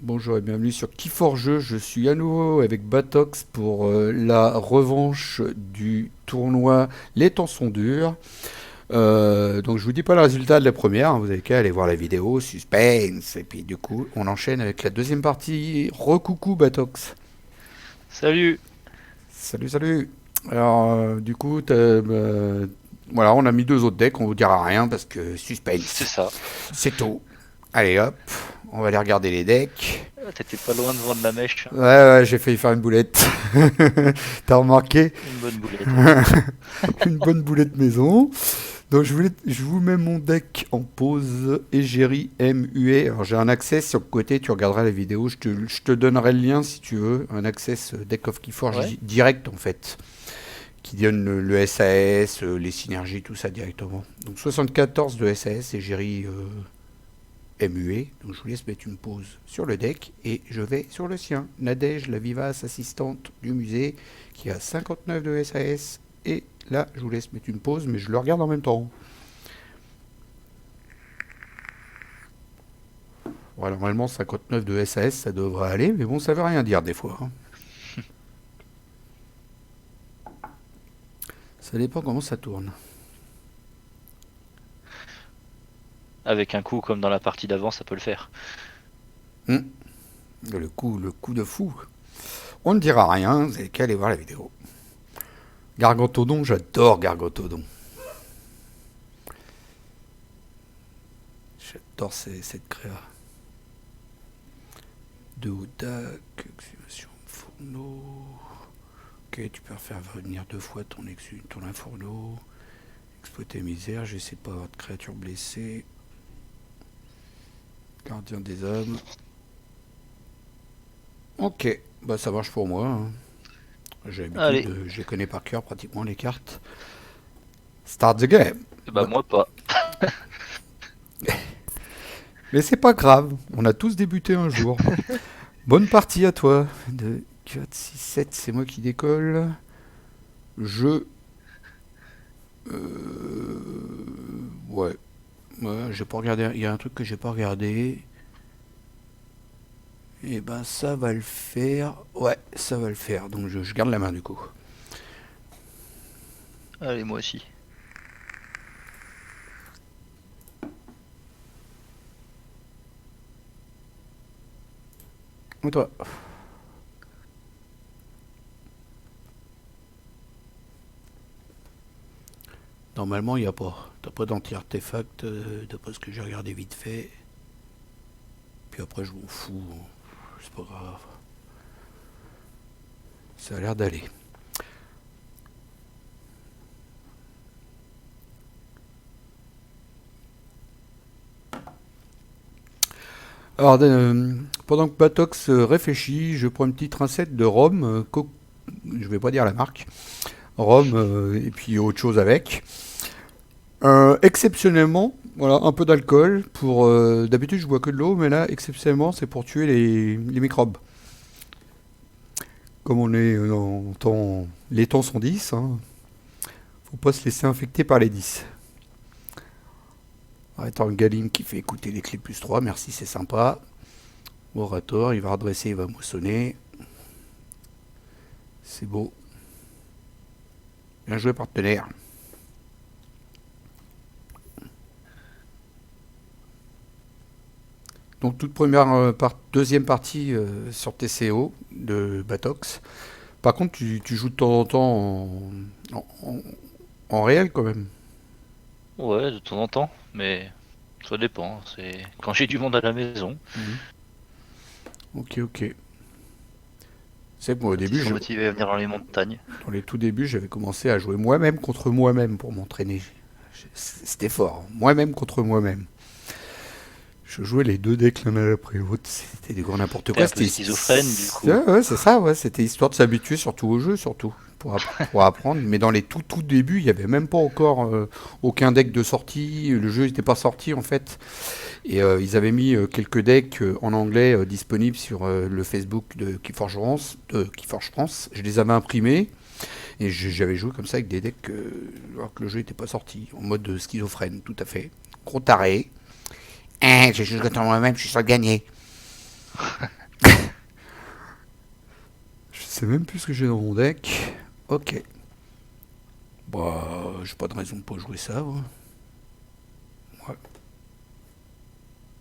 Bonjour et bienvenue sur Key4Jeux. Je suis à nouveau avec Batox pour la revanche du tournoi Les temps sont durs. Donc je vous dis pas le résultat de la première, hein, vous avez qu'à aller voir la vidéo, suspense, et puis du coup on enchaîne avec la deuxième partie. Recoucou Batox. Salut! Salut salut. Alors du coup voilà, on a mis deux autres decks, on vous dira rien parce que C'est suspense. ça. C'est tout. Allez hop, on va aller regarder les decks. Ah, t'étais pas loin de vendre la mèche. Ouais, j'ai failli faire une boulette. T'as remarqué? Une bonne boulette, ouais. Une bonne boulette maison. Donc je vous mets mon deck en pause. Egeri MUE. Alors j'ai un access sur le côté, tu regarderas la vidéo. Je te donnerai le lien si tu veux. Un access deck of Keyforge Ouais. direct en fait. Qui donne le SAS, les synergies, tout ça directement. Donc 74 de SAS, Egeri MUE. Donc je vous laisse mettre une pause sur le deck et je vais sur le sien. Nadège, la vivace assistante du musée, qui a 59 de SAS. Et là, je vous laisse mettre une pause, mais je le regarde en même temps. Voilà, normalement 59 de SAS, ça devrait aller, mais bon, ça veut rien dire des fois, hein. Ça dépend comment ça tourne. Avec un coup comme dans la partie d'avant, ça peut le faire. Hum, le coup de fou. On ne dira rien, vous avez qu'à aller voir la vidéo. Gargantodon, j'adore Gargantodon. J'adore cette créa. De Odak, exhumation fourneau. Ok, tu peux faire venir deux fois ton infourneau. Exploiter misère, j'essaie de pas avoir de créatures blessées. Gardien des âmes. Ok, bah ça marche pour moi, hein. J'ai Allez. l'habitude, je les connais par cœur pratiquement les cartes. Start the game. Bah moi pas. Mais c'est pas grave, on a tous débuté un jour. Bonne partie à toi. 2, 4, 6, 7, c'est moi qui décolle. Je... Ouais. Ouais, j'ai pas regardé. Il y a un truc que j'ai pas regardé. Et ben ça va le faire. Ouais, ça va le faire. Donc je garde la main du coup. Allez, moi aussi. Et toi? Normalement, il n'y a pas. T'as pas d'anti-artefact, d'après ce que j'ai regardé vite fait. Puis après, je m'en fous, hein. C'est pas grave. Ça a l'air d'aller. Alors, pendant que Batox réfléchit, je prends une petite rincette de rhum. Je vais pas dire la marque. Rhum et puis autre chose avec. Exceptionnellement, voilà, un peu d'alcool. Pour d'habitude, je bois que de l'eau, mais là, exceptionnellement, c'est pour tuer les microbes. Comme on est en temps, les temps sont 10, hein, faut pas se laisser infecter par les 10. Attends, le Galim qui fait écouter les clés plus 3, merci, c'est sympa. Orator, il va redresser, il va moissonner. C'est beau. Bien joué, partenaire. Donc, toute première, deuxième partie sur TCO de Batox. Par contre, tu joues de temps en temps en, en- en réel quand même. Ouais, de temps en temps, mais ça dépend. C'est quand j'ai du monde à la maison, Mhm. Ok, ok. C'est que moi, au quand ils début, sont motivés à venir dans les montagnes. dans les tout débuts, j'avais commencé à jouer moi-même contre moi-même pour m'entraîner. C'était fort, hein. Moi-même contre moi-même. Je jouais les deux decks l'un après l'autre, c'était du grand n'importe T'es quoi. un peu schizophrène du coup. Ouais, c'est ça, ouais. C'était histoire de s'habituer surtout au jeu, surtout pour apprendre. Mais dans les tout débuts, il n'y avait même pas encore aucun deck de sortie. Le jeu n'était pas sorti en fait. Et ils avaient mis quelques decks en anglais disponibles sur le Facebook de Keyforge France. Je les avais imprimés et j'avais joué comme ça avec des decks alors que le jeu n'était pas sorti, en mode schizophrène, tout à fait. Gros taré. Hein, je joue contre moi-même, je suis sûr de gagner. Je sais même plus ce que j'ai dans mon deck. Ok. Bah, j'ai pas de raison de pas jouer ça. Ouais,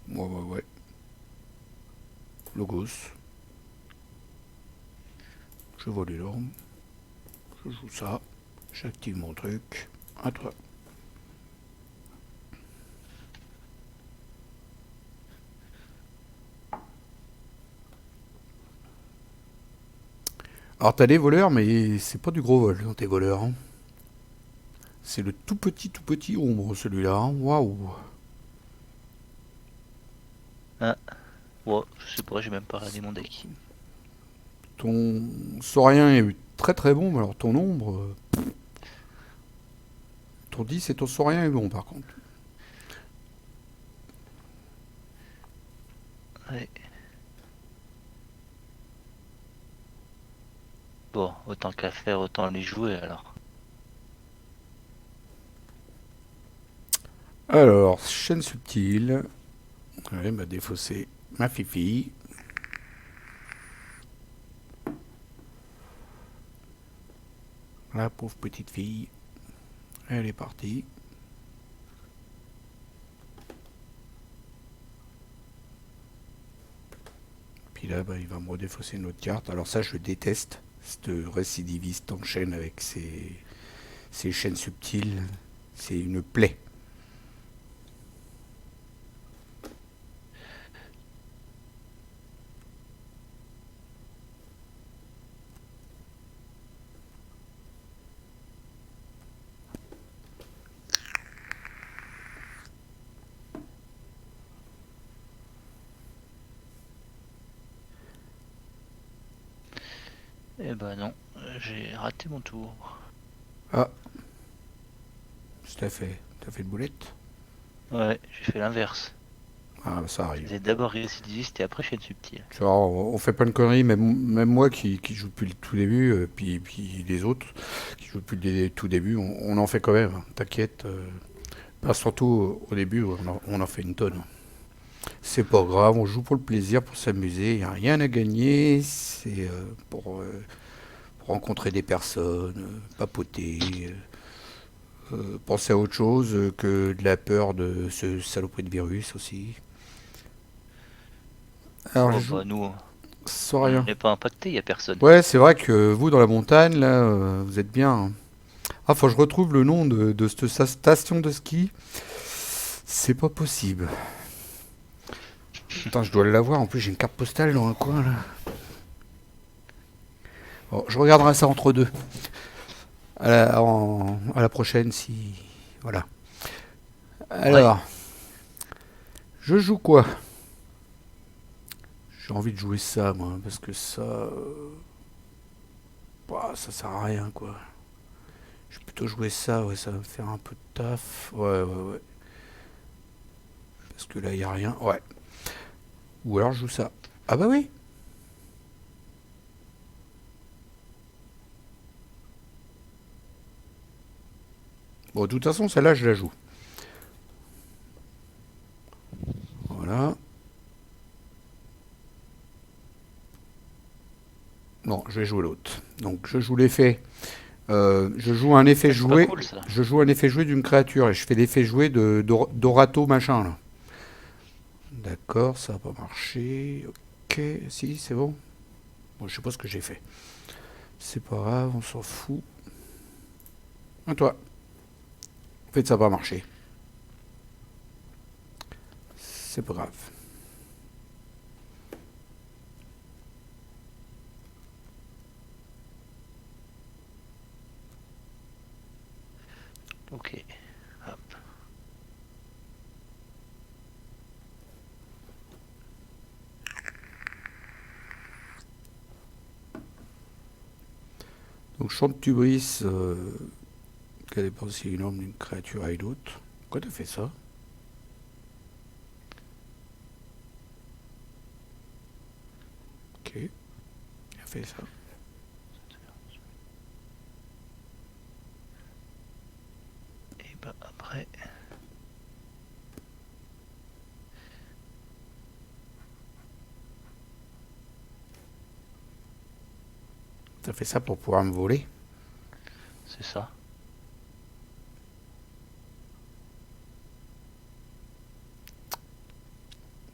ouais, ouais. Ouais. Logos. Je vole les larmes. Je joue ça. J'active mon truc. À toi. Alors t'as des voleurs, mais c'est pas du gros vol dans tes voleurs, hein. C'est le tout petit ombre celui-là, hein. Waouh. Ah, ouais, je sais pas, j'ai même pas regardé mon deck. Ton saurien est très très bon, mais alors ton ombre, ton 10 et ton saurien est bon par contre. Ouais. Bon, autant qu'à faire, autant les jouer alors. Alors, chaîne subtile. Ouais, m'a défaussé ma fifi. La pauvre petite fille. Elle est partie. Puis là, bah, il va me redéfausser une autre carte. Alors ça, je déteste. Cette récidiviste en chaîne avec ses chaînes subtiles. C'est une plaie. Eh ben non, j'ai raté mon tour. Ah, t'as fait une boulette. Ouais, j'ai fait l'inverse. Ah, bah, ça Je arrive. faisais d'abord récidiviste et après chaîne subtile. Tu vois, on fait pas de conneries, même moi qui joue depuis le tout début, puis les autres qui jouent depuis le tout début, on en fait quand même, hein. T'inquiète. Bah, surtout au début, on en fait une tonne. C'est pas grave, on joue pour le plaisir, pour s'amuser, il n'y a rien à gagner, c'est pour rencontrer des personnes, papoter, penser à autre chose que de la peur de ce saloperie de virus aussi. Alors je Oh joue bah nous, sans on rien. n'est pas impacté, y a personne. Ouais, c'est vrai que vous dans la montagne, là, vous êtes bien, hein. Ah, faut que je retrouve le nom de cette station de ski. C'est pas possible. Putain, je dois l'avoir. En plus, j'ai une carte postale dans un coin là. Bon, je regarderai ça entre deux. À la prochaine, si. Voilà. Ouais. Alors, je joue quoi? J'ai envie de jouer ça, moi, parce que ça. Bah, ça sert à rien, quoi. Je vais plutôt jouer ça, ouais, ça va me faire un peu de taf. Ouais, ouais, ouais. Parce que là, il n'y a rien. Ouais. Ou alors, je joue ça. Ah, bah oui. Bon, de toute façon, celle-là, je la joue. Voilà. Non, je vais jouer l'autre. Donc, je joue l'effet. Je joue un effet Ça c'est pas joué. cool ça. Je joue un effet joué d'une créature et je fais l'effet joué d'Orato machin là. D'accord, ça n'a pas marché. Ok, si, c'est bon. Bon, je sais pas ce que j'ai fait. C'est pas grave, on s'en fout. À toi. En fait, ça n'a pas marché. C'est pas grave. Ok. Hop. Donc, chant de tubris, quelle dépense énorme d'une créature à une autre. Pourquoi t'as fait ça? Ok, il a fait ça. Et bah après. T'as fait ça pour pouvoir me voler. C'est ça.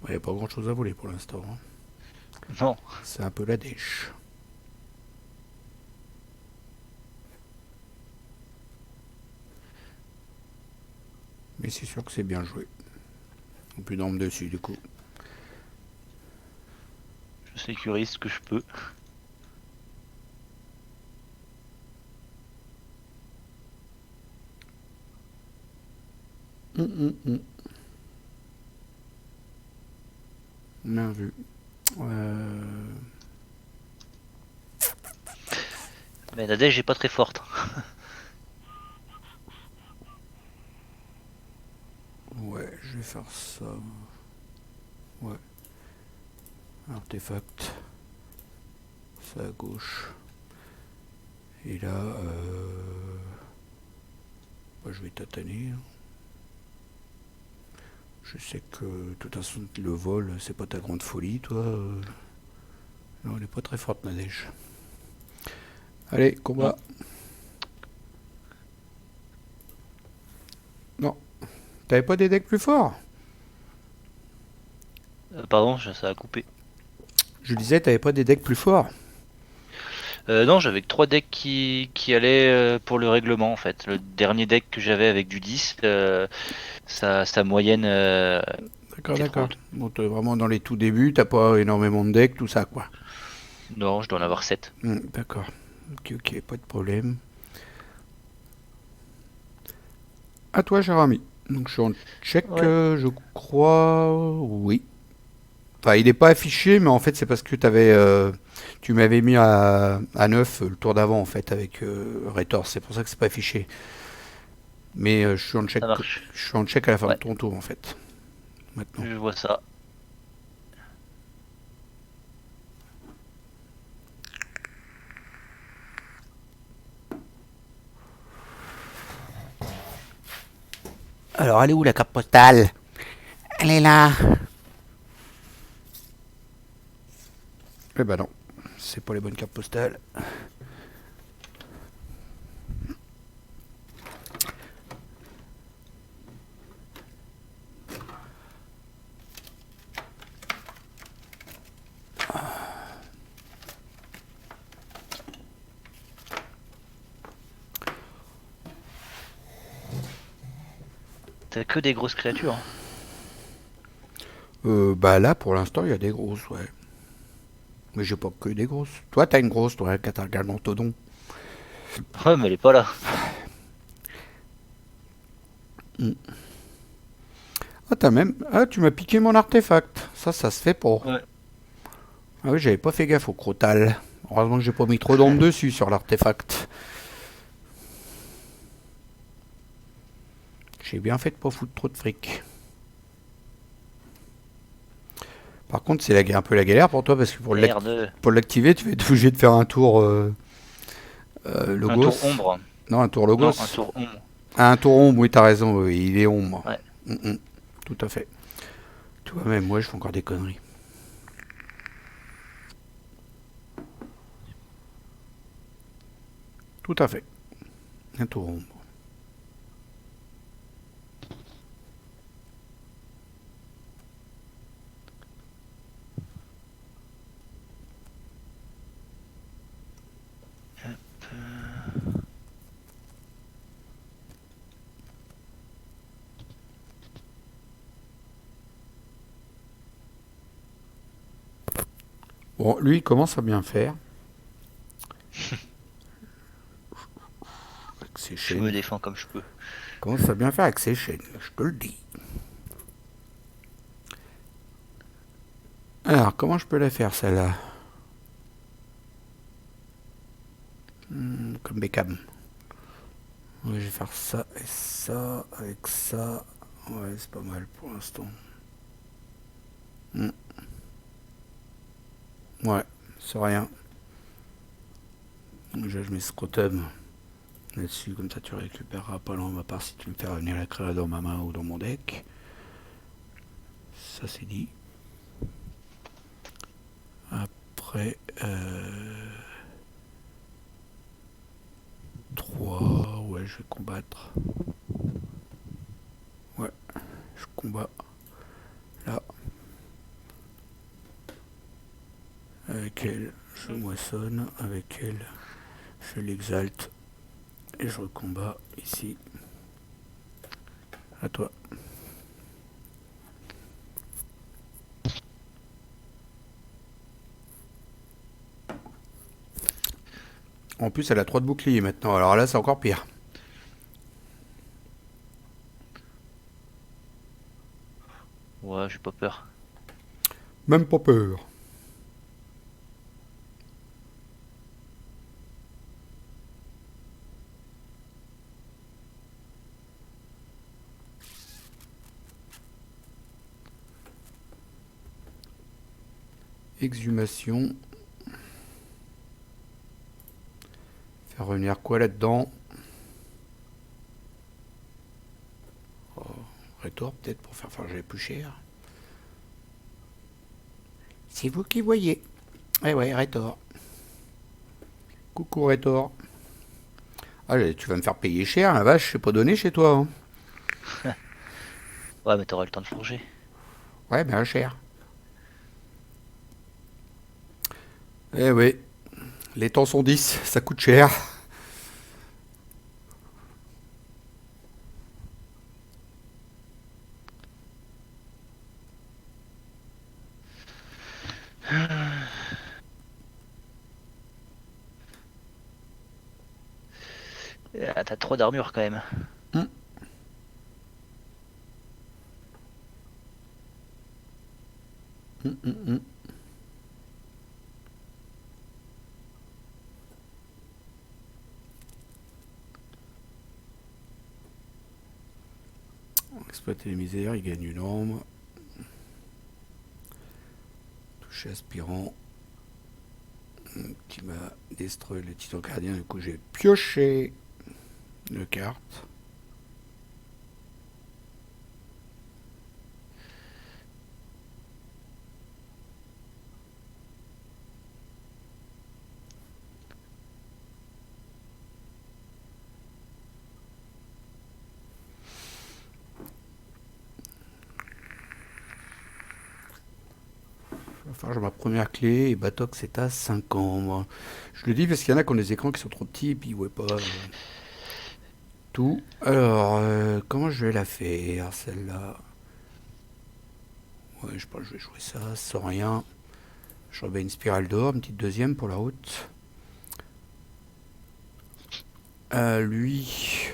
Il n'y a pas grand chose à voler pour l'instant, hein. Non. C'est un peu la dèche. Mais c'est sûr que c'est bien joué. On peut dormir dessus du coup. Je sécurise ce que je peux. Hum. Bien vu. Mais la dèche est pas très forte. Ouais, je vais faire ça. Ouais. Artefact. Ça à gauche. Et là, bah, je vais tâtonner, hein. Je sais que de toute façon le vol c'est pas ta grande folie toi. Non, elle est pas très forte Nadège. Allez, Non. combat. Non. T'avais pas des decks plus forts? Pardon, ça a coupé. Je disais t'avais pas des decks plus forts? Non, j'avais que 3 decks qui allaient pour le règlement en fait. Le dernier deck que j'avais avec du 10, sa moyenne D'accord, était trop d'accord. haute. Bon, t'es vraiment dans les tout débuts, t'as pas énormément de decks, tout ça quoi. Non, je dois en avoir 7. D'accord. Ok, ok, pas de problème. À toi, cher ami. Donc je suis en check, Ouais. je crois. Oui. Enfin, il n'est pas affiché, mais en fait, c'est parce que tu m'avais mis à 9 le tour d'avant, en fait, avec Rhétor. C'est pour ça que c'est pas affiché. Mais Ça marche. je suis en check à la fin de Ouais, ton tour, en fait, maintenant. je vois ça. Alors, elle est où la carte postale? Elle est là. Eh ben non, c'est pas les bonnes cartes postales. T'as que des grosses créatures, hein. Bah là, pour l'instant, il y a des grosses, ouais. Mais j'ai pas que des grosses. Toi, t'as une grosse, toi, Catargalmantodon. Ouais, mais elle est pas là. Ah, t'as même. Ah, tu m'as piqué mon artefact. Ça se fait pas. Ouais. Ah oui, j'avais pas fait gaffe au crotal. Heureusement que j'ai pas mis trop d'ombre dessus sur l'artefact. J'ai bien fait de pas foutre trop de fric. Par contre, un peu la galère pour toi parce que Merde. pour l'activer, tu vas être obligé de faire un tour Un tour Logos. ombre. Non, un tour Non, un Logos. tour ombre. Ah, un tour ombre, oui, t'as raison, oui, il est ombre. Ouais. Mm, mm, tout à fait. Tu vois, même moi, je fais encore des conneries. Tout à fait. Un tour ombre. Bon, lui, il commence à bien faire. Avec ses Je me chaînes. défends comme je peux. Il commence à bien faire avec ses chaînes, je te le dis. Alors, comment je peux la faire, celle-là? Comme Beckham. Ouais, je vais faire ça et ça avec ça. Ouais, c'est pas mal pour l'instant. Hmm. Ouais, c'est rien. Déjà, je mets Scrotum là-dessus, comme ça tu récupéreras pas l'ombre, à part si tu me fais revenir la créa dans ma main ou dans mon deck. Ça, c'est dit. Après, je vais combattre. Ouais, je combats là. Avec elle, je moissonne. Avec elle, je l'exalte. Et je recombats ici. À toi. En plus, elle a 3 de bouclier maintenant. Alors là, c'est encore pire. Ouais, j'ai pas peur. Même pas peur. Exhumation. Faire revenir quoi là-dedans? Oh, Rétor peut-être pour faire forger plus cher. C'est vous qui voyez. Eh ouais, Rétor. Coucou Rétor. Ah, tu vas me faire payer cher, la vache, je sais pas donné chez toi. Hein. Ouais, mais t'auras le temps de forger. Ouais, ben cher. Eh oui, les temps sont 10, ça coûte cher. Ah, t'as trop d'armure quand même. Hum, hum. Exploiter les misères, il gagne une arme. Toucher aspirant. Qui m'a détruit le titan gardien, du coup j'ai pioché une carte. Enfin, j'ai ma première clé et Batok c'est à 5 ans. Moi. Je le dis parce qu'il y en a qui ont des écrans qui sont trop petits et puis ouais pas tout. Alors, comment je vais la faire celle-là? Ouais, je pense que je vais jouer ça sans rien. Je remets une spirale d'or, une petite deuxième pour la route. Lui,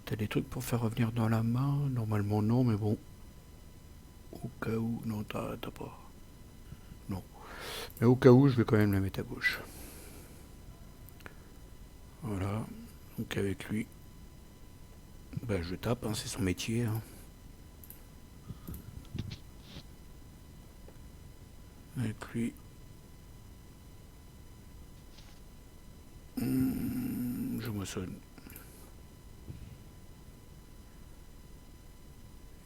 t'as des trucs pour faire revenir dans la main? Normalement non, mais bon. Au cas où, non, t'as pas. Non. Mais au cas où, je vais quand même la mettre à gauche. Voilà. Donc avec lui, bah, je tape, hein, c'est son métier. Hein. Avec lui, je moissonne.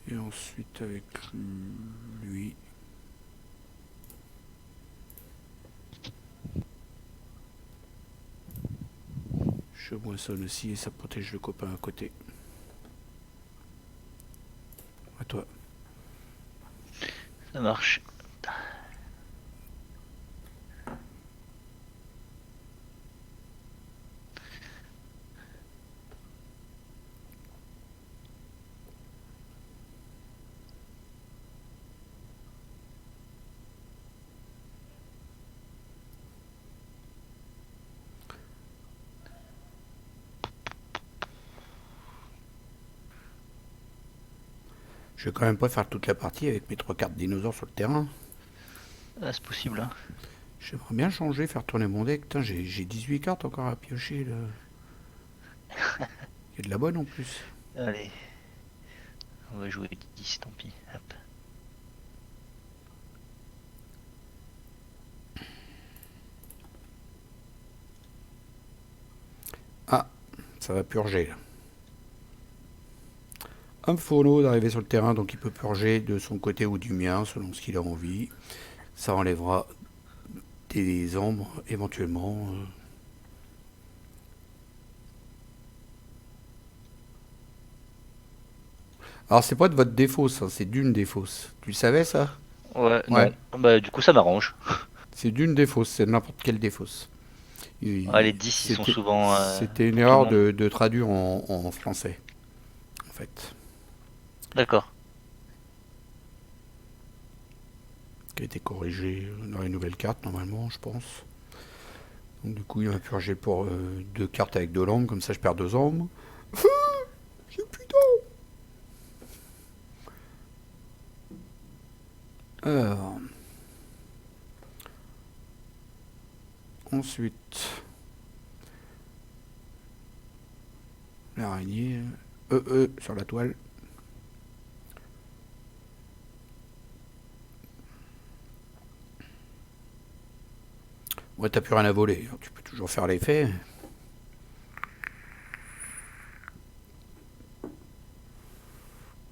Et ensuite avec lui, je moissonne aussi et ça protège le copain à côté. À toi. Ça marche. Je vais quand même pas faire toute la partie avec mes 3 cartes dinosaures sur le terrain. Ah, c'est possible, hein. J'aimerais bien changer, faire tourner mon deck. Putain, j'ai 18 cartes encore à piocher là. Il y a de la bonne en plus. Allez, on va jouer 10, tant pis. Hop. Ah, ça va purger là. Un phono d'arriver sur le terrain, donc il peut purger de son côté ou du mien, selon ce qu'il a envie. Ça enlèvera des ombres éventuellement. Alors, c'est pas de votre défausse, hein, c'est d'une défausse. Tu le savais, ça? Ouais, Ouais. non. Bah, du coup, ça m'arrange. C'est d'une défausse, c'est n'importe quelle défausse. Ah, les 10, ils sont souvent C'était une pour tout le erreur monde. de traduire en français, en fait, D'accord. qui a été corrigée dans les nouvelles cartes, normalement, je pense. Donc, du coup, il m'a purgé pour deux cartes avec deux langues, comme ça je perds deux armes. J'ai plus d'armes. Alors, ensuite, l'araignée. Sur la toile. Ouais, t'as plus rien à voler, hein, tu peux toujours faire l'effet.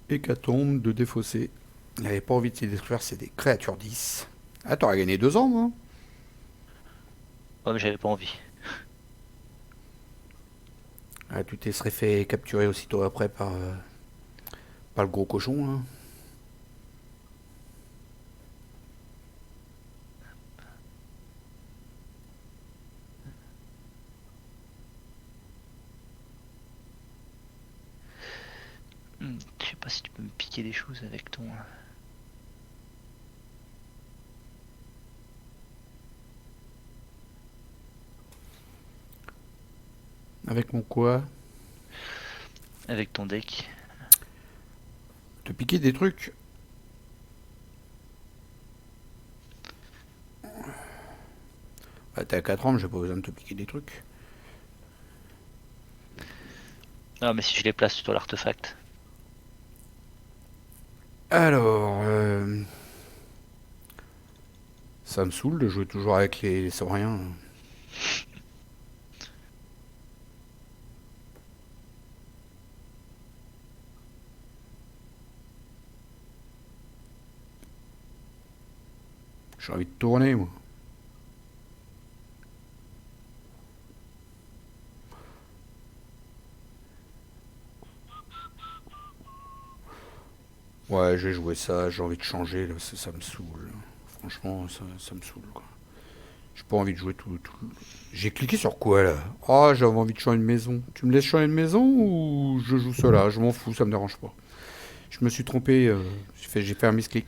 Hécatombe de défausser. Il n'avait pas envie de se détruire, c'est des créatures 10. Ah, t'aurais gagné deux armes, hein. Ouais, mais j'avais pas envie. Ah, tu t'es serais fait capturer aussitôt après par le gros cochon, là. Je sais pas si tu peux me piquer des choses avec ton. Avec mon quoi? Avec ton deck. Te piquer des trucs. Bah, t'es à 4 armes, j'ai pas besoin de te piquer des trucs. Non, mais si je les place sur l'artefact. Alors, ça me saoule de jouer toujours avec les sauriens. J'ai envie de tourner, moi. Ouais, j'ai joué ça, j'ai envie de changer, là, ça me saoule. Franchement, ça me saoule, quoi. J'ai pas envie de jouer tout. J'ai cliqué sur quoi, là? Ah, j'avais envie de changer une maison. Tu me laisses changer une maison ou je joue cela? Je m'en fous, ça me dérange pas. Je me suis trompé, j'ai fait un misclick.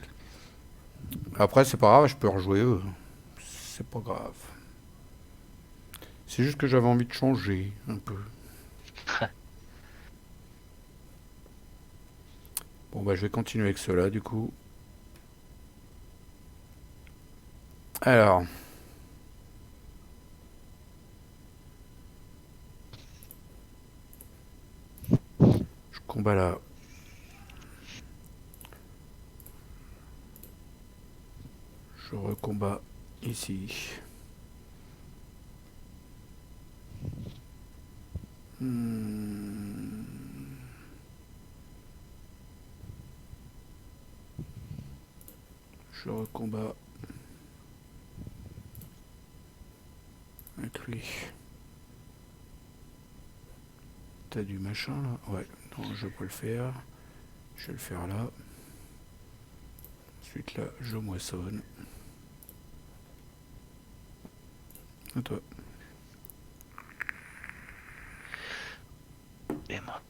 Après, c'est pas grave, je peux rejouer eux. C'est pas grave. C'est juste que j'avais envie de changer un peu. Bon, bah, je vais continuer avec cela, du coup. Alors, je combats là. Je recombats ici. Hmm, je recombats avec lui. T'as du machin là? Ouais, non, je peux le faire. Je vais le faire là. Ensuite là, je moissonne. À toi. Et moi.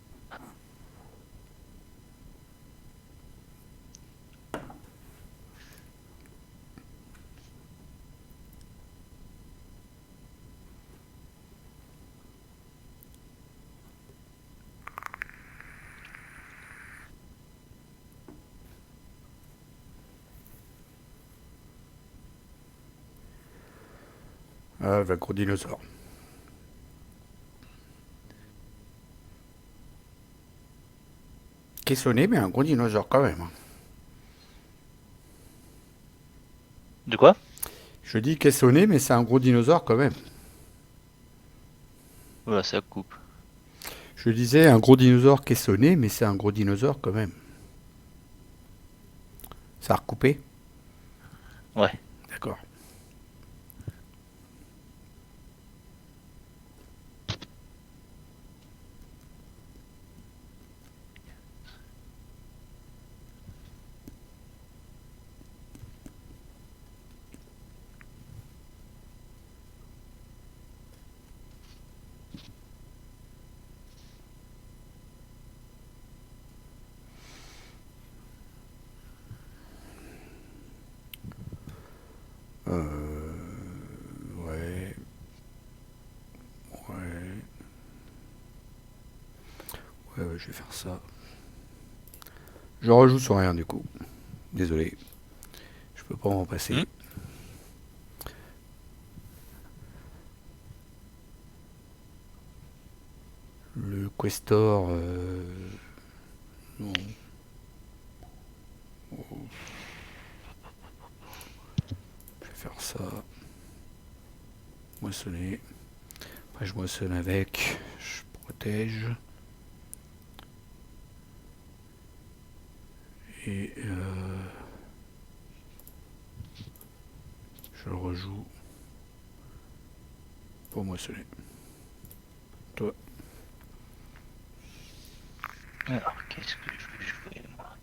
Ah, le gros dinosaure. Caissonné, mais un gros dinosaure quand même. De quoi? Je dis caissonné, mais c'est un gros dinosaure quand même. Voilà, ça coupe. Je disais un gros dinosaure caissonné, mais c'est un gros dinosaure quand même. Ça a recoupé? Ouais. D'accord. Euh, ouais, ouais, ouais, je vais faire ça. Je rejoue sur rien du coup. Désolé, je peux pas m'en Hmm. passer. Le Questor, non, je vais faire ça. Moissonner. Après, je moissonne avec. Je protège. Et je le rejoue pour moissonner. Toi. Alors, qu'est-ce que je vais jouer, moi?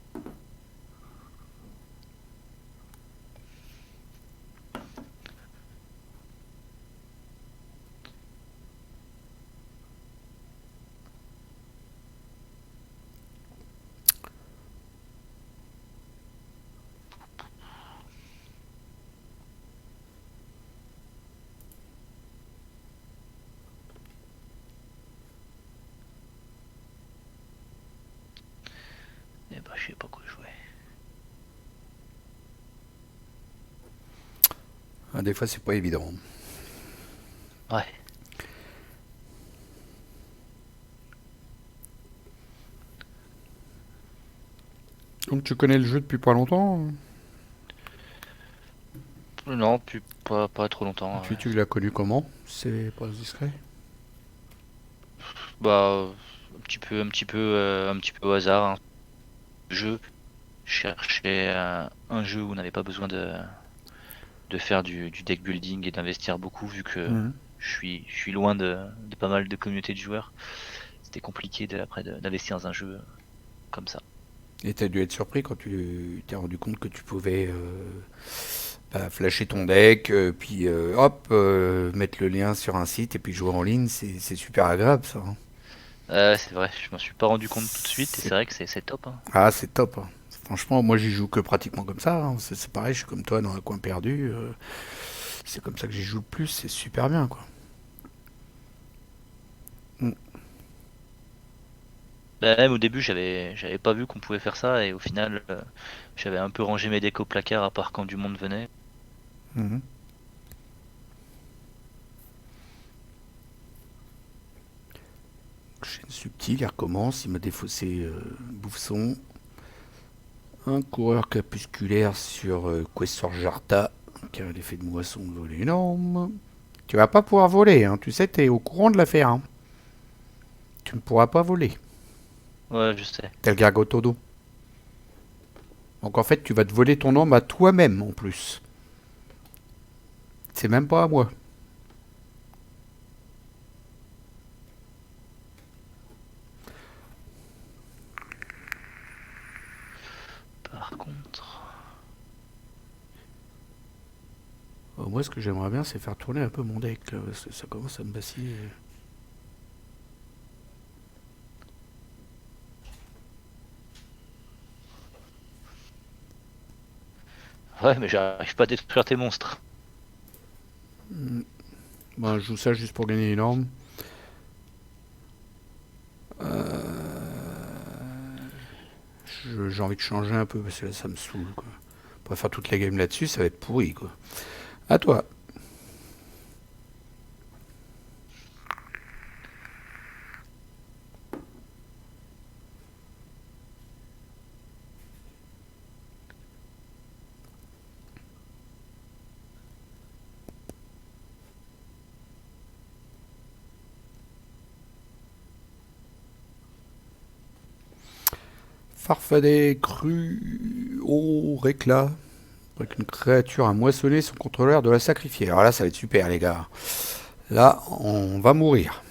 Eh ben, je sais pas quoi jouer. Ah, des fois, c'est pas évident. Ouais. Donc, tu connais le jeu depuis pas longtemps? Non, pas trop Et longtemps. puis, Ouais. tu l'as connu comment? C'est pas discret. Bah, un petit peu au hasard. Hein. Je cherchais un jeu où on n'avait pas besoin de faire du deck building et d'investir beaucoup, vu que Mhm. je suis loin de pas mal de communautés de joueurs. C'était compliqué d'investir dans un jeu comme ça. Et t'as dû être surpris quand tu t'es rendu compte que tu pouvais bah, flasher ton deck, puis hop, mettre le lien sur un site et puis jouer en ligne. C'est super agréable ça, hein. C'est vrai, je m'en suis pas rendu compte tout de suite et C'est c'est vrai que c'est top. Hein. Ah, c'est top, hein. Franchement, moi j'y joue que pratiquement comme ça, hein. C'est pareil, je suis comme toi dans un coin perdu. C'est comme ça que j'y joue le plus, c'est super bien quoi. Mm. Bah, même au début, j'avais pas vu qu'on pouvait faire ça et au final, j'avais un peu rangé mes decks au placard à part quand du monde venait. Mhm. Chaîne subtile, il recommence, il m'a défaussé Bouffson. Un coureur crépusculaire sur Questor Jarta, qui a l'effet de moisson de voler énorme. Tu vas pas pouvoir voler, hein. Tu sais, t'es au courant de l'affaire, hein. Tu ne pourras pas voler. Ouais, je sais. Tel Gargotodo. Donc en fait, tu vas te voler ton ombre à toi-même en plus. C'est même pas à moi. Par contre, Moi, ce que j'aimerais bien, c'est faire tourner un peu mon deck, là, parce que ça commence à me vaciller. ouais, mais j'arrive pas à détruire tes monstres. Bon, je joue ça juste pour gagner énorme. J'ai envie de changer un peu parce que là, ça me saoule, quoi. On pourrait faire toute la game là-dessus, ça va être pourri, quoi. À toi. Farfadet cru au réclat. Avec une créature à moissonner son contrôleur de la sacrifier. Alors là, ça va être super, les gars. Là, on va mourir.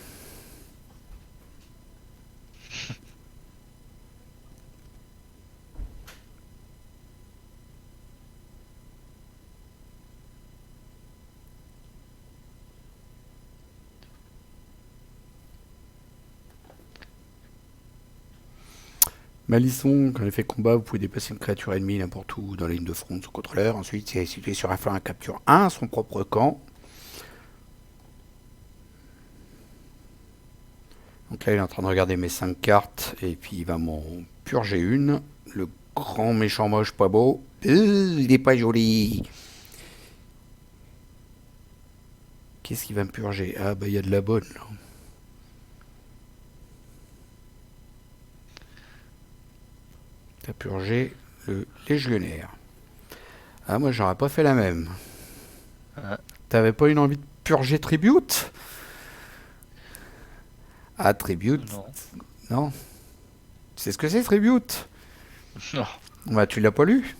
Malisson, quand effet combat, vous pouvez déplacer une créature ennemie n'importe où dans la ligne de front de son contrôleur. Ensuite, si elle est située sur un flanc, elle capture un son propre camp. Donc là, il est en train de regarder mes 5 cartes, et puis il va m'en purger une. Le grand méchant moche pas beau. Il est pas joli. Qu'est-ce qu'il va me purger? Ah bah il y a de la bonne là. T'as purgé le légionnaire. Ah moi j'aurais pas fait la même. Ah, T'avais pas une envie de purger Tribute? Ah Tribute, non. non. Tu sais ce que c'est Tribute? Non. Bah tu l'as pas lu?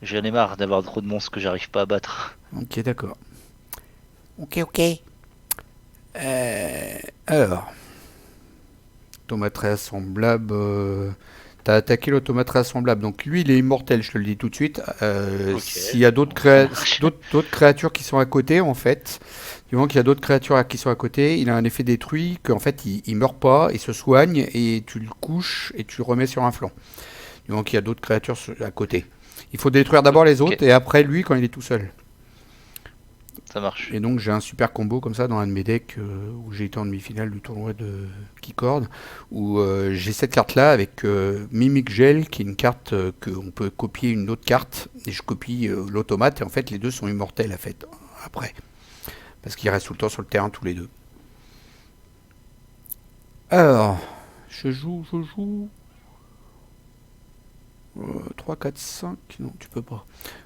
J'en ai marre d'avoir trop de monstres que j'arrive pas à battre. Ok d'accord. Ok. Alors, automate réassemblable. T'as attaqué l'automate réassemblable. Donc lui, il est immortel, je te le dis tout de suite. Ok, S'il y a d'autres ça marche. d'autres créatures qui sont à côté, en fait, du moment qu'il y a d'autres créatures qui sont à côté, il a un effet détruit qu'en fait, il meurt pas, il se soigne et tu le couches et tu le remets sur un flanc. Du moment qu'il y a d'autres créatures à côté. Il faut détruire d'abord les Ok, autres et après lui quand il est tout seul. ça marche. Et donc j'ai un super combo comme ça dans un de mes decks où j'ai été en demi-finale du tournoi de Keycord, où j'ai cette carte-là avec Mimic Gel, qui est une carte qu'on peut copier une autre carte, et je copie l'automate, et en fait les deux sont immortels à fait, après, parce qu'ils restent tout le temps sur le terrain tous les deux. Alors, je joue 3, 4, 5, non tu peux pas.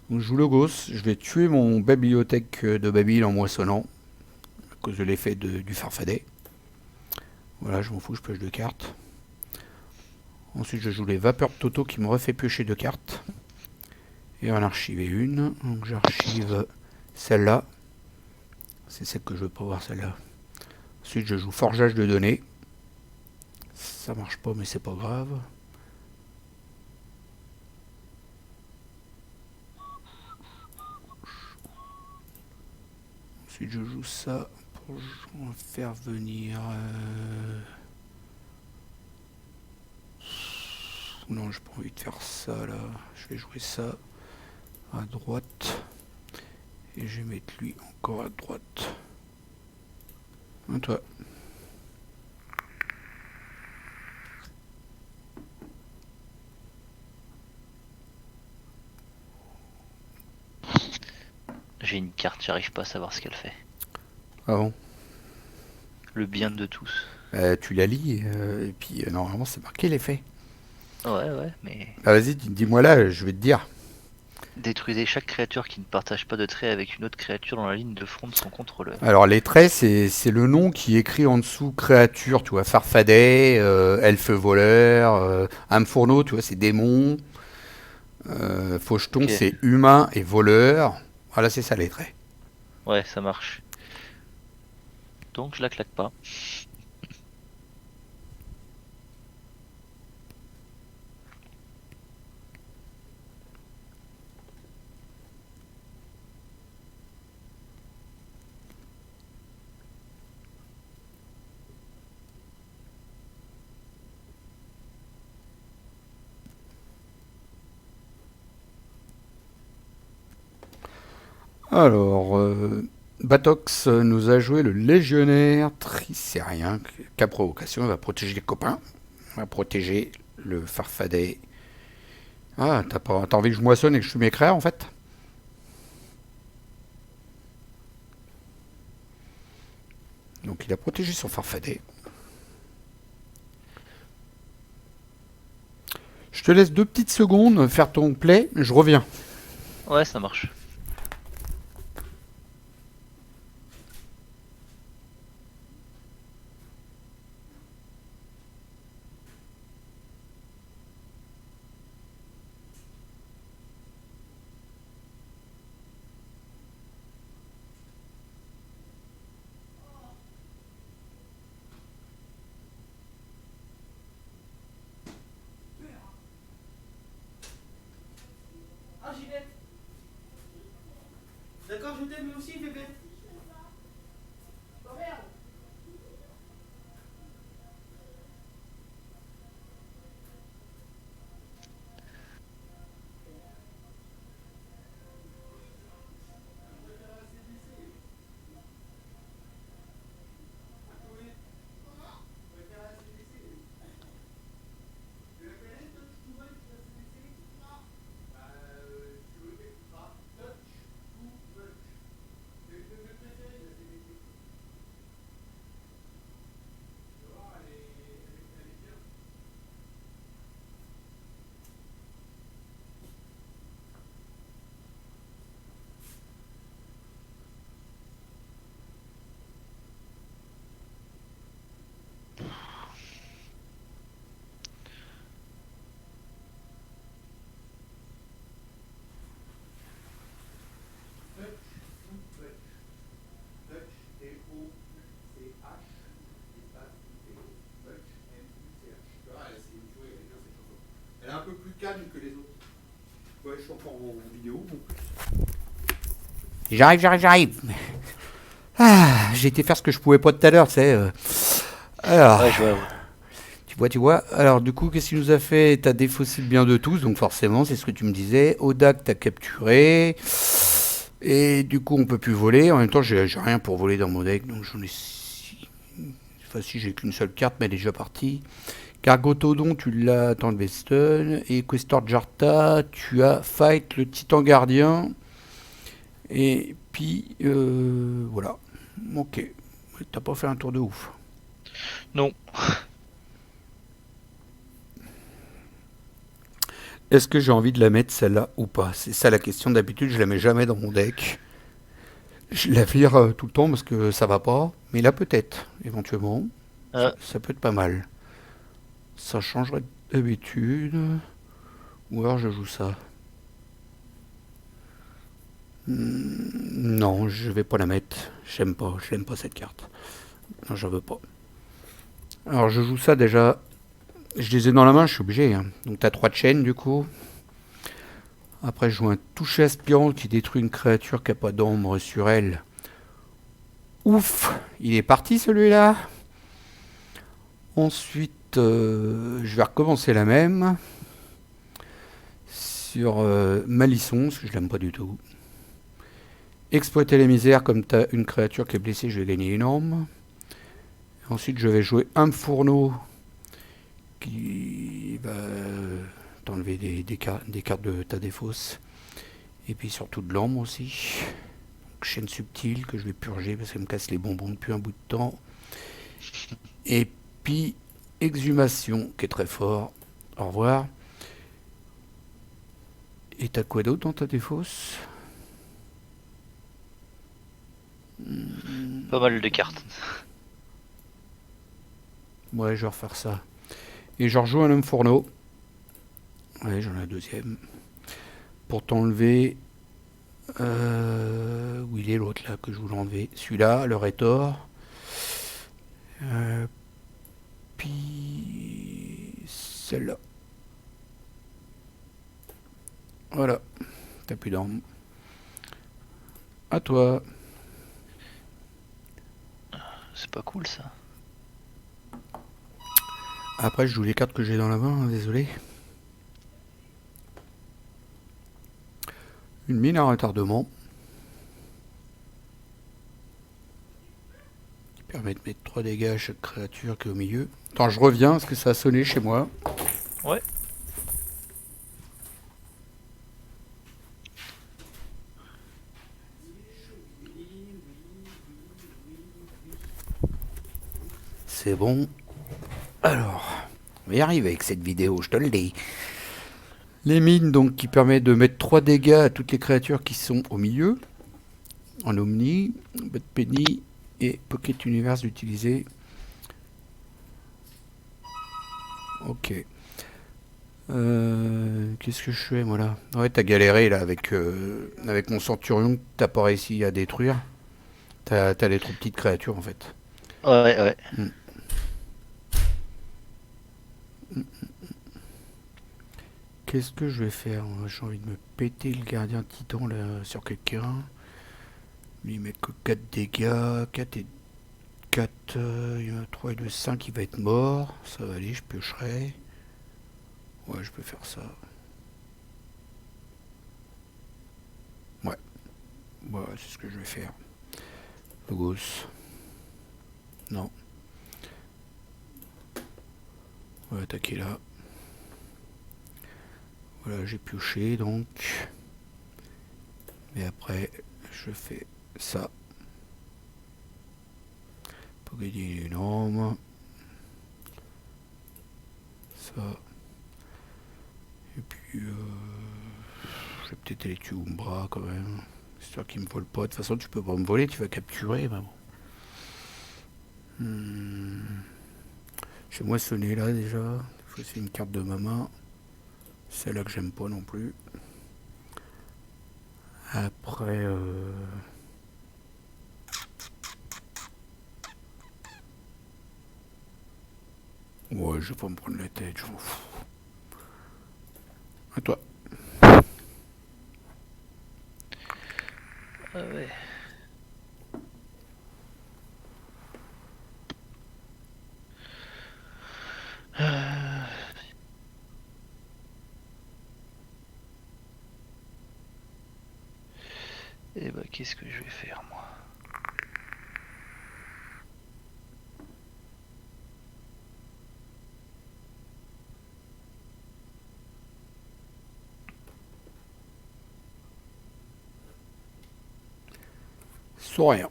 Donc je joue Logos, je vais tuer mon bibliothèque de Babil en moissonnant, à cause de l'effet du farfadet. Voilà, je m'en fous, je pioche 2 cartes. Ensuite, je joue les vapeurs de Toto qui me refait piocher 2 cartes. Et en archiver une. Donc j'archive celle-là. C'est celle que je veux pas voir, celle-là. Ensuite, je joue forgeage de données. Ça marche pas, mais c'est pas grave. Ensuite, je joue ça pour faire venir. Non, j'ai pas envie de faire ça là. Je vais jouer ça à droite. Et je vais mettre lui encore à droite. À toi. J'ai une carte, j'arrive pas à savoir ce qu'elle fait. Ah bon. Le bien de tous. Tu la lis et puis normalement c'est marqué l'effet. Ouais, mais Ah vas-y, dis-moi là, je vais te dire. détruisez chaque créature qui ne partage pas de trait avec une autre créature dans la ligne de front de son contrôleur. Alors les traits, c'est le nom qui est écrit en dessous créature, tu vois, farfadet, elfe voleur, âme fourneau, tu vois, c'est démon, faucheton, Ok, c'est humain et voleur. Voilà, c'est ça les traits. ouais, ça marche. Donc je la claque pas. Alors, Batox nous a joué le légionnaire tricérien, qu'à provocation, il va protéger les copains, il va protéger le farfadet. Ah, t'as envie que je moissonne et que je tue mes créas en fait? Donc il a protégé son farfadet. Je te laisse 2 petites secondes faire ton play, je reviens. Ouais, ça marche. Ah, Ginette. D'accord, je t'aime aussi, bébé. Oh merde. vidéo. J'arrive. Ah, j'ai été faire ce que je pouvais pas tout à l'heure, tu sais. Alors, Ouais, je vois. Ouais. tu vois. Alors, du coup, qu'est-ce qu'il nous a fait? T'as défaussé le bien de tous, donc forcément, c'est ce que tu me disais. Odak, t'as capturé. Et du coup, on peut plus voler. En même temps, j'ai rien pour voler dans mon deck, donc j'en ai six. Enfin, si j'ai qu'une seule carte, mais elle est déjà partie. Gargotodon, tu l'as dans le Veston. Et Questor Jarta, tu as Fight, le Titan Gardien. Et puis, voilà. Ok. T'as pas fait un tour de ouf. Non. Est-ce que j'ai envie de la mettre celle-là ou pas? C'est ça la question. D'habitude, je la mets jamais dans mon deck. Je la vire tout le temps parce que ça va pas. Mais là, peut-être, éventuellement. Euh, Ça peut être pas mal. Ça changerait d'habitude. Ou alors je joue ça. Non, je vais pas la mettre. J'aime pas. Je l'aime pas cette carte. Non, j'en veux pas. Alors je joue ça déjà. Je les ai dans la main, je suis obligé. Hein. Donc t'as 3 chaînes du coup. Après je joue un toucher aspirant qui détruit une créature qui a pas d'ombre sur elle. Ouf, il est parti celui-là. Ensuite, je vais recommencer la même. Sur Malisson, parce que je l'aime pas du tout. Exploiter les misères, comme tu as une créature qui est blessée, je vais gagner une arme. Ensuite, je vais jouer un fourneau qui va t'enlever des cartes de ta défausse. Et puis surtout de l'ombre aussi. Donc, chaîne subtile que je vais purger parce qu'elle me casse les bonbons depuis un bout de temps. Et puis exhumation qui est très fort. Au revoir. Et t'as quoi d'autre dans ta défausse? Pas mal de cartes. Ouais, je vais refaire ça. Et je rejoue un homme fourneau. Ouais, j'en ai un deuxième. Pour t'enlever. Où il est l'autre là que je voulais enlever? Celui-là, le Rhétor. Puis. Celle-là. Voilà. T'as plus d'armes. À toi. C'est pas cool ça. Après, je joue les cartes que j'ai dans la main, hein, désolé. Une mine à retardement. Qui permet de mettre 3 dégâts à chaque créature qui est au milieu. Attends, je reviens parce que ça a sonné chez moi. Ouais. C'est bon. Alors, on va y arriver avec cette vidéo, je te le dis. Les mines, donc, qui permettent de mettre 3 dégâts à toutes les créatures qui sont au milieu. En Omni, Bad Penny et Pocket Universe utilisé. Ok. Qu'est-ce que je fais, moi, là? Ouais, t'as galéré, là, avec mon Centurion que t'as pas réussi à détruire. T'as les trop petites créatures, en fait. Ouais, ouais. Qu'est-ce que je vais faire? J'ai envie de me péter le gardien titan, là, sur quelqu'un. Lui, il met que 4 dégâts. 4 et 4, il y en a 3 et 2, 5, il va être mort. Ça va aller, je piocherai. Ouais, je peux faire ça. Ouais, ouais, c'est ce que je vais faire. Logos. Non. On va attaquer là. Voilà, j'ai pioché donc. Et après, je fais ça. Pour gagner une arme. Ça. Et puis, je vais peut-être aller tuer Umbra quand même. C'est sûr qu'il me vole pas. De toute façon, tu peux pas me voler, tu vas capturer. Mais bon. J'ai moissonné là déjà. Il faut essayer une carte de ma main. Celle-là que j'aime pas non plus. Après, ouais, je vais pas me prendre la tête, je m'en fous. À toi. Ah ouais. Et bah qu'est-ce que je vais faire moi? Souriant.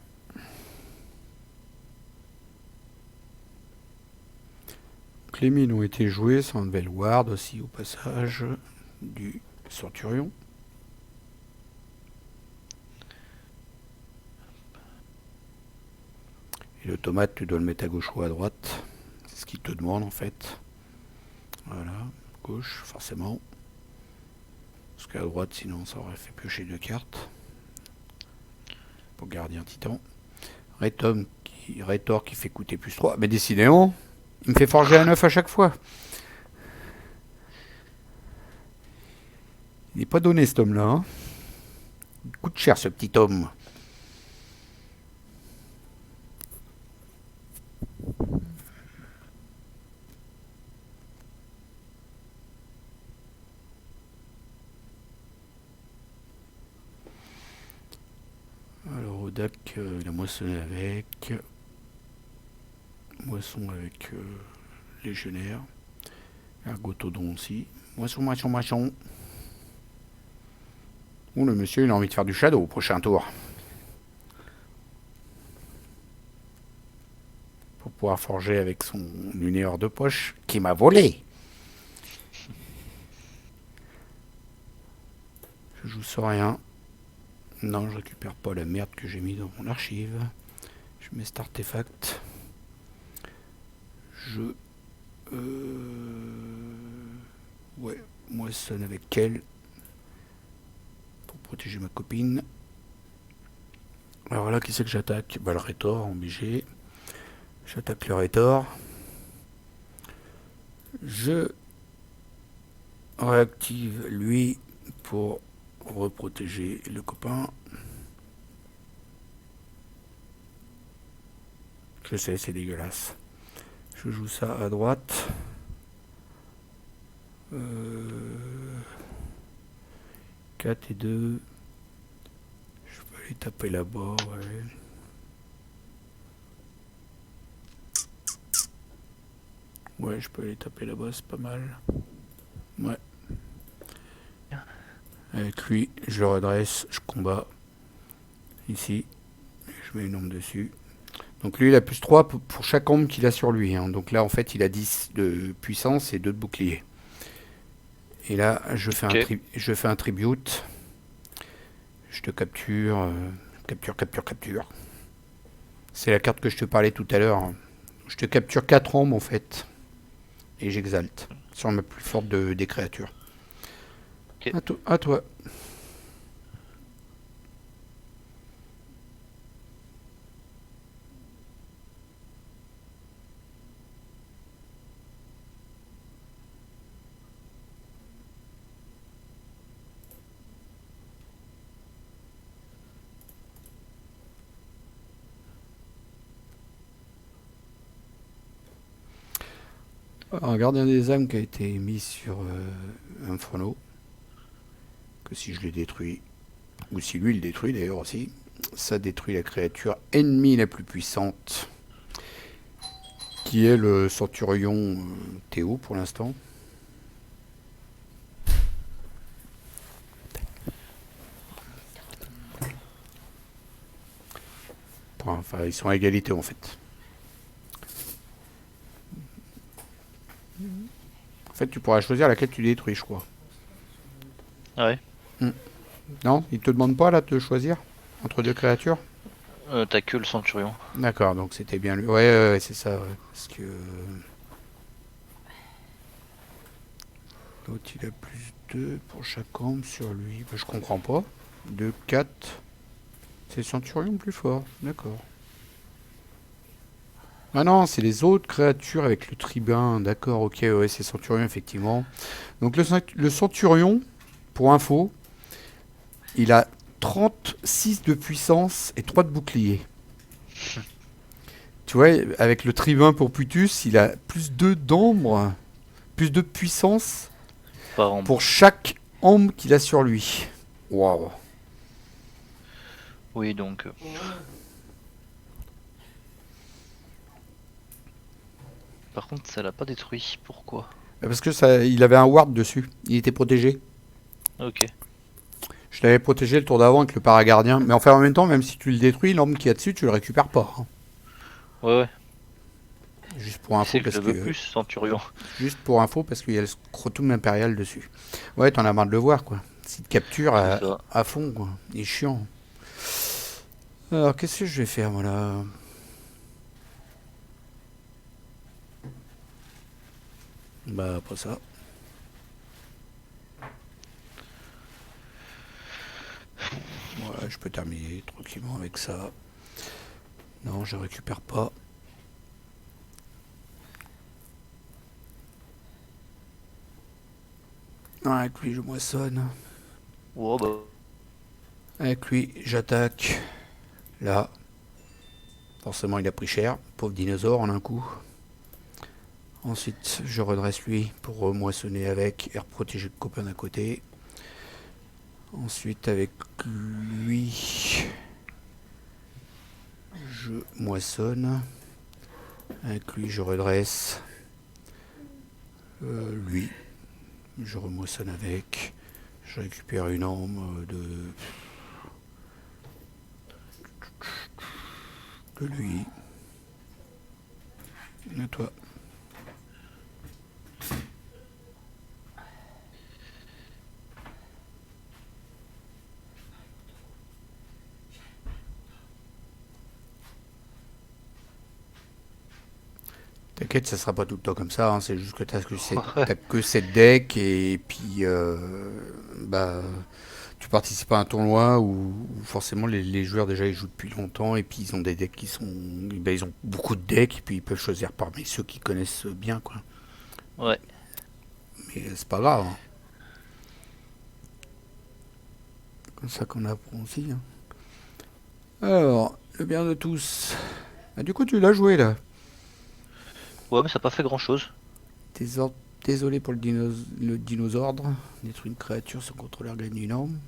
Donc, les mines ont été jouées sans nouvelle ward aussi au passage du Centurion. Et l'automate, tu dois le mettre à gauche ou à droite. C'est ce qu'il te demande en fait. Voilà, gauche forcément. Parce qu'à droite, sinon ça aurait fait piocher 2 cartes. Pour gardien titan. Rétor qui fait coûter plus 3. Mais décidément, il me fait forger un 9 à chaque fois. Il n'est pas donné cet homme-là. Hein. Il coûte cher ce petit homme. Alors Odak, il a moissonné avec. Moisson avec légionnaire. Ergotodon aussi. Moisson. Ouh, le monsieur, il a envie de faire du shadow au prochain tour. Pour pouvoir forger avec son lunéor de poche qui m'a volé. Je joue sans rien. Non, je récupère pas la merde que j'ai mis dans mon archive. Je mets cet artefact. Je... Ouais, moissonne avec elle. Pour protéger ma copine. Alors là, qui c'est que j'attaque? Bah le Rétor en BG. J'attaque le Rétor. Je réactive lui pour reprotéger le copain. Je sais, c'est dégueulasse. Je joue ça à droite. 4 et 2. Je peux aller taper là-bas, ouais. Ouais, je peux aller taper là-bas, c'est pas mal. Ouais. Avec lui, je le redresse, je combats. Ici. Je mets une ombre dessus. Donc lui, il a plus 3 pour chaque ombre qu'il a sur lui. Hein. Donc là, en fait, il a 10 de puissance et 2 de bouclier. Et là, je fais, je fais un tribute. Je te capture. Capture. C'est la carte que je te parlais tout à l'heure. Je te capture 4 ombres, en fait. Et j'exalte. Sur ma plus forte des créatures. Okay. À toi. Un gardien des âmes qui a été mis sur Inferno. Que si je l'ai détruit, ou si lui le détruit d'ailleurs aussi, ça détruit la créature ennemie la plus puissante, qui est le Centurion Théo pour l'instant. Enfin, ils sont à égalité en fait. En fait, tu pourras choisir laquelle tu détruis, je crois. Ah ouais. Non, il te demande pas là de choisir entre 2 créatures. T'as que le Centurion. D'accord, donc c'était bien lui. Ouais, c'est ça. Ouais. Parce que l'autre il a plus 2 pour chaque ombre sur lui. Bah, je comprends pas. 2, 4. C'est le Centurion plus fort. D'accord. Ah non, c'est les autres créatures avec le tribun. D'accord, ok, ouais, c'est Centurion effectivement. Donc le Centurion, pour info, il a 30 6 de puissance et 3 de bouclier. Tu vois, avec le tribun pour Putus, il a plus 2 d'ombre, plus de puissance Par an. pour chaque ombre qu'il a sur lui. Waouh. Oui, donc. Par contre, ça l'a pas détruit. Pourquoi? Parce que ça, il avait un ward dessus. Il était protégé. Ok. Je l'avais protégé le tour d'avant avec le paragardien. Mais enfin, en même temps, même si tu le détruis, l'orbe qu'il y a dessus, tu le récupères pas. Hein. Ouais, ouais. Juste pour info, C'est que parce je veux que plus, Centurion. juste pour info, parce qu'il y a le scrotum impérial dessus. Ouais, t'en as marre de le voir, quoi. S'il te capture C'est ça. à fond, quoi. Il est chiant. Alors, qu'est-ce que je vais faire, moi, là? Bah, pas ça. Ouais, je peux terminer tranquillement avec ça. Non, je récupère pas. Avec lui, je moissonne. Oh, bah. Avec lui, j'attaque. Là. Forcément, il a pris cher. Pauvre dinosaure en un coup. Ensuite, je redresse lui pour moissonner avec et protéger le copain d'à côté. Ensuite, avec lui, je moissonne. Avec lui, je redresse. Lui, je remoissonne avec. Je récupère une arme de lui. À toi. T'inquiète, ça sera pas tout le temps comme ça, hein, c'est juste que t'as que 7 decks et puis bah tu participes à un tournoi où forcément les joueurs déjà ils jouent depuis longtemps et puis ils ont des decks qui sont bah, ils ont beaucoup de decks et puis ils peuvent choisir parmi ceux qui connaissent bien quoi. Ouais. Mais c'est pas grave. Hein. Comme ça qu'on apprend aussi. Hein. Alors, le bien de tous. Ah, du coup tu l'as joué là. Ouais, mais ça n'a pas fait grand chose. Désolé pour le dinosaure. Détruire une créature sans contrôleur gagne une arme.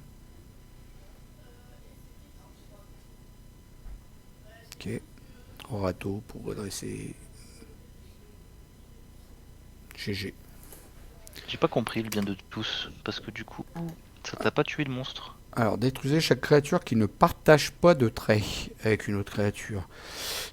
Ok. Orato pour redresser. GG. J'ai pas compris le bien de tous. Parce que du coup, ça t'a pas tué le monstre. Alors, détruisez chaque créature qui ne partage pas de traits avec une autre créature.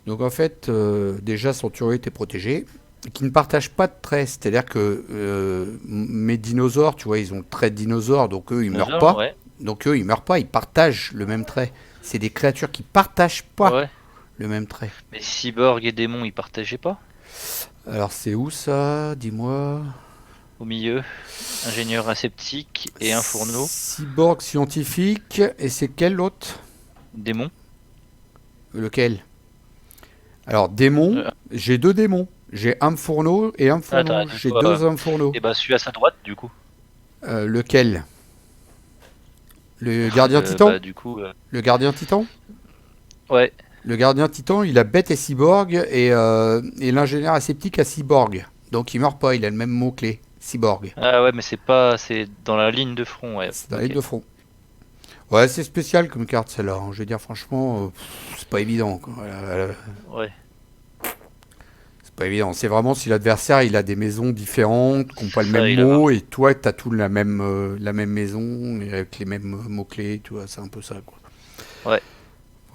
Donc en fait, déjà Centurion était protégé. Qui ne partagent pas de traits. C'est-à-dire que mes dinosaures, tu vois, ils ont le trait de dinosaure, donc eux, ils meurent pas. Ouais. Donc eux, ils meurent pas, ils partagent le même trait. C'est des créatures qui partagent pas Ouais. le même trait. Mais Cyborg et Démon, ils partageaient pas? Alors c'est où ça? Dis-moi. Au milieu, ingénieur aseptique et un fourneau. Cyborg scientifique. Et c'est quel l'autre? Démon. Lequel? Alors démon, j'ai 2 démons. J'ai un fourneau et un fourneau. Attends, J'ai 2 hommes fourneaux. Et bah celui à sa droite, du coup. Lequel? Le gardien titan? Bah, du coup, Le gardien titan? ouais. Le gardien titan, il a bête et cyborg et l'ingénieur aseptique a cyborg. Donc il meurt pas, il a le même mot-clé, cyborg. Ah ouais, mais c'est dans la ligne de front, ouais. C'est dans la Ok. ligne de front. Ouais, c'est spécial comme carte celle-là. Hein. Je veux dire, franchement, c'est pas évident. Quoi. Ouais. C'est pas évident. C'est vraiment si l'adversaire il a des maisons différentes, qui n'ont pas le Ça, même il a mot, et toi tu as tout la même maison, et avec les mêmes mots-clés, tu vois, c'est un peu ça. Quoi. Ouais.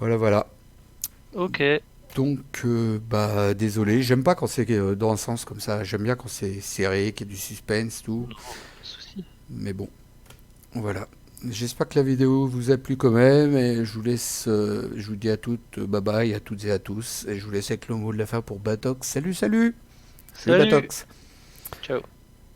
Voilà. Ok. Donc, bah, désolé, j'aime pas quand c'est dans un sens comme ça. J'aime bien quand c'est serré, qu'il y a du suspense, tout. Non, pas de souci. Mais bon, voilà. J'espère que la vidéo vous a plu quand même. Et je vous laisse, je vous dis à toutes, bye bye, à toutes et à tous. Et je vous laisse avec le mot de la fin pour Batox. Salut Salut. Batox.